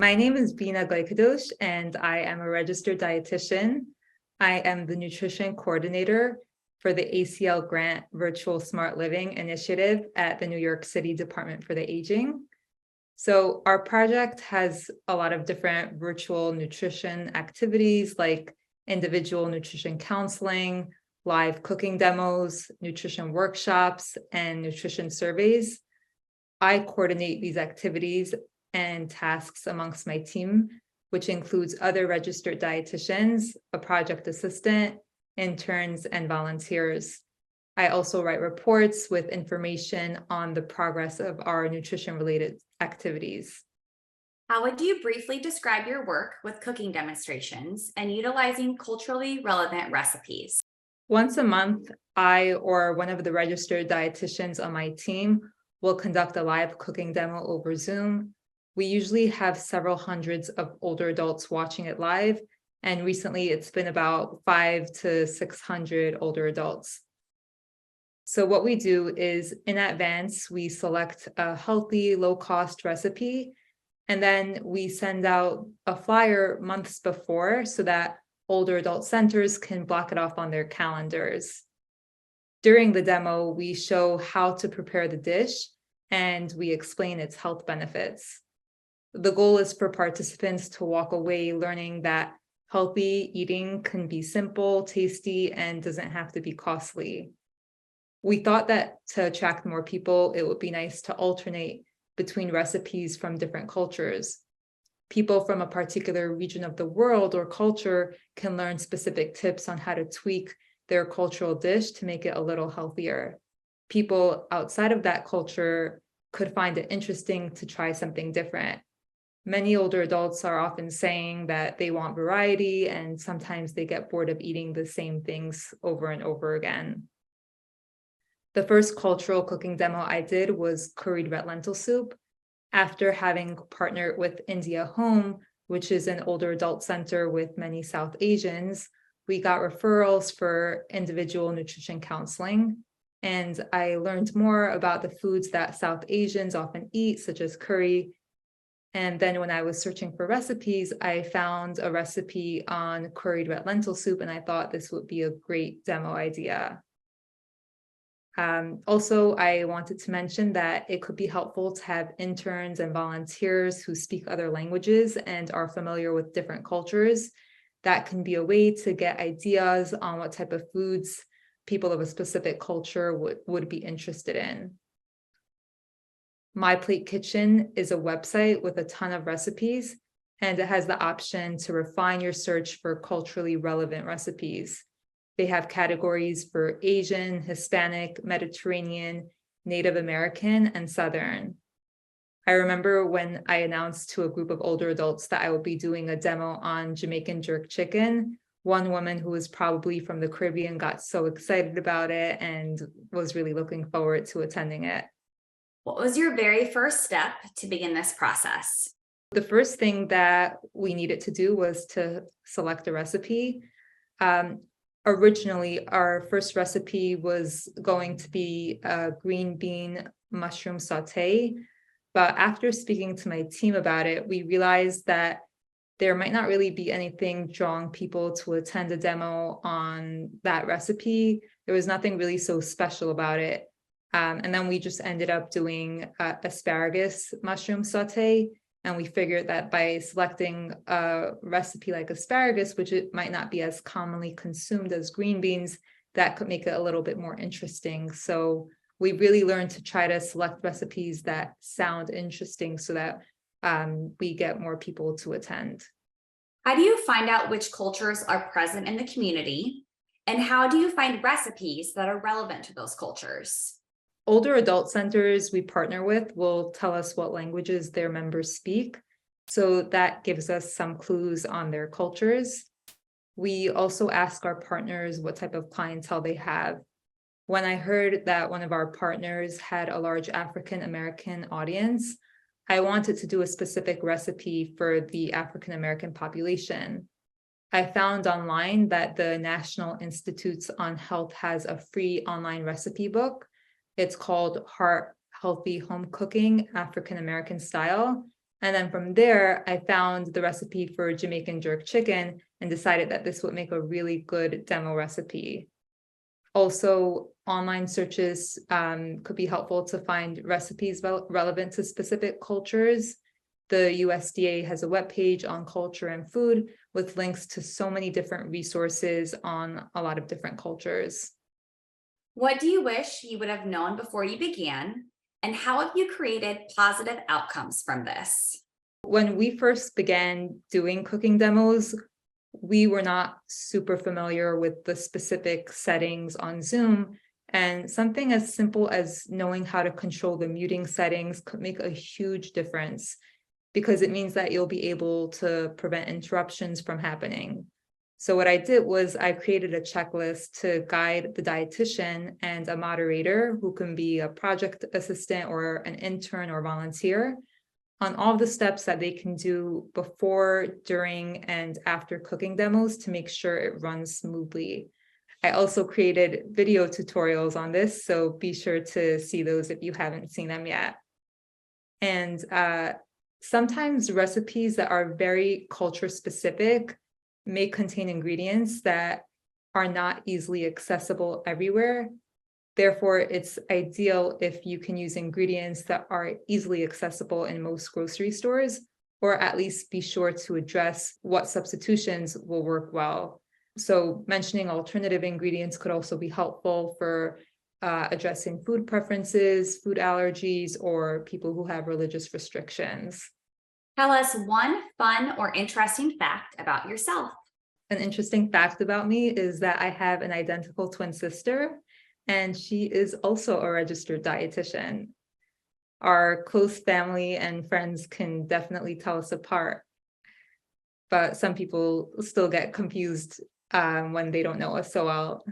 My name is Bina Goykadosh, and I am a registered dietitian. I am the nutrition coordinator for the ACL Grant Virtual Smart Living Initiative at the New York City Department for the Aging. So our project has a lot of different virtual nutrition activities like individual nutrition counseling, live cooking demos, nutrition workshops, and nutrition surveys. I coordinate these activities and tasks amongst my team, which includes other registered dietitians, a project assistant, interns, and volunteers. I also write reports with information on the progress of our nutrition-related activities. How would you briefly describe your work with cooking demonstrations and utilizing culturally relevant recipes? Once a month, I or one of the registered dietitians on my team will conduct a live cooking demo over Zoom. We usually have several hundreds of older adults watching it live, and recently it's been about 500 to 600 older adults. So what we do is in advance, we select a healthy, low-cost recipe, and then we send out a flyer months before so that older adult centers can block it off on their calendars. During the demo, we show how to prepare the dish, and we explain its health benefits. The goal is for participants to walk away learning that healthy eating can be simple, tasty, and doesn't have to be costly. We thought that to attract more people, it would be nice to alternate between recipes from different cultures. People from a particular region of the world or culture can learn specific tips on how to tweak their cultural dish to make it a little healthier. People outside of that culture could find it interesting to try something different. Many older adults are often saying that they want variety, and sometimes they get bored of eating the same things over and over again. The first cultural cooking demo I did was curried red lentil soup. After having partnered with India Home, which is an older adult center with many South Asians, we got referrals for individual nutrition counseling. And I learned more about the foods that South Asians often eat, such as curry. And then when I was searching for recipes, I found a recipe on curried red lentil soup, and I thought this would be a great demo idea. Also, I wanted to mention that it could be helpful to have interns and volunteers who speak other languages and are familiar with different cultures. That can be a way to get ideas on what type of foods people of a specific culture would be interested in. My Plate Kitchen is a website with a ton of recipes, and it has the option to refine your search for culturally relevant recipes. They have categories for Asian, Hispanic, Mediterranean, Native American, and Southern. I remember when I announced to a group of older adults that I would be doing a demo on Jamaican jerk chicken, one woman who was probably from the Caribbean got so excited about it and was really looking forward to attending it. What was your very first step to begin this process? The first thing that we needed to do was to select a recipe. Originally, our first recipe was going to be a green bean mushroom saute, but after speaking to my team about it, we realized that there might not really be anything drawing people to attend a demo on that recipe. There was nothing really so special about it. And then we just ended up doing asparagus mushroom saute. And we figured that by selecting a recipe like asparagus, which it might not be as commonly consumed as green beans, that could make it a little bit more interesting. So we really learned to try to select recipes that sound interesting so that we get more people to attend. How do you find out which cultures are present in the community? And how do you find recipes that are relevant to those cultures? Older adult centers we partner with will tell us what languages their members speak. So that gives us some clues on their cultures. We also ask our partners what type of clientele they have. When I heard that one of our partners had a large African American audience, I wanted to do a specific recipe for the African American population. I found online that the National Institutes on Health has a free online recipe book. It's called Heart Healthy Home Cooking African American Style, And then from there, I found the recipe for Jamaican jerk chicken and decided that this would make a really good demo recipe. Also, online searches could be helpful to find recipes relevant to specific cultures. The USDA has a webpage on culture and food with links to so many different resources on a lot of different cultures. What do you wish you would have known before you began? And how have you created positive outcomes from this? When we first began doing cooking demos, we were not super familiar with the specific settings on Zoom. And something as simple as knowing how to control the muting settings could make a huge difference, because it means that you'll be able to prevent interruptions from happening. So what I did was I created a checklist to guide the dietitian and a moderator who can be a project assistant or an intern or volunteer on all the steps that they can do before, during, and after cooking demos to make sure it runs smoothly. I also created video tutorials on this, so be sure to see those if you haven't seen them yet. And sometimes recipes that are very culture specific may contain ingredients that are not easily accessible everywhere. Therefore, it's ideal if you can use ingredients that are easily accessible in most grocery stores, or at least be sure to address what substitutions will work well. So mentioning alternative ingredients could also be helpful for addressing food preferences, food allergies, or people who have religious restrictions. Tell us one fun or interesting fact about yourself. An interesting fact about me is that I have an identical twin sister, and she is also a registered dietitian. Our close family and friends can definitely tell us apart, but some people still get confused when they don't know us so well.